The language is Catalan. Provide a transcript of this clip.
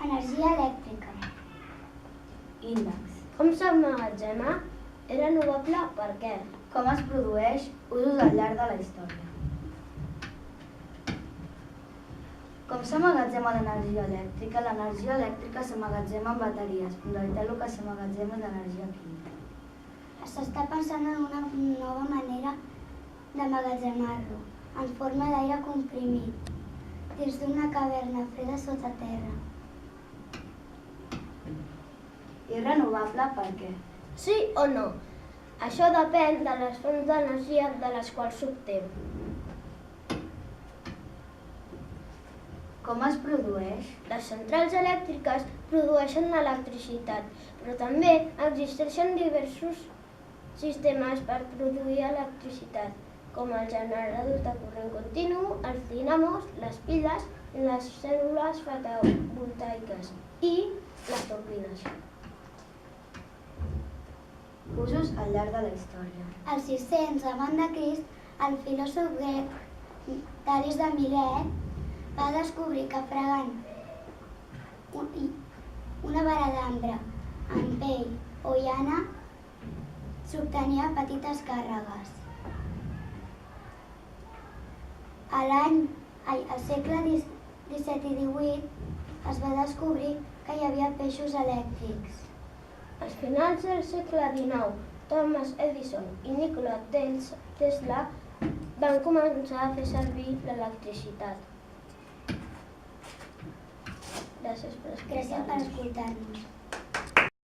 Energia elèctrica. Índex. Com s'emmagatzema? És renovable per què? Com es produeix? Usos al llarg de la història. Com s'emmagatzema l'energia elèctrica? L'energia elèctrica s'emmagatzema en bateries, però en realitat el que s'emmagatzema és energia química. S'està pensant en una nova manera d'emmagatzemar-lo, en forma d'aire comprimit, dins d'una caverna freda sota terra. És renovable per què? Sí o no? Això depèn de les fonts d'energia de les quals s'obté. Com es produeix? Les centrals elèctriques produeixen electricitat, però també existeixen diversos sistemes per produir electricitat, com els generadors de corrent continu, els dinamos, les piles, les cèl·lules fotovoltaiques i les turbines. Usos al llarg de la història. Al 600 abans de Crist, el filòsof grec Tales de Milet va descobrir que fregant una vara d'ambre amb pell o llana s'obtenia petites càrregues. Al segle XVII i XVIII es va descobrir que hi havia peixos elèctrics. A finals del segle XIX, Thomas Edison i Nikola Tesla van començar a fer servir l'electricitat. Gràcies per escoltar-nos. Gràcies per escoltar-nos.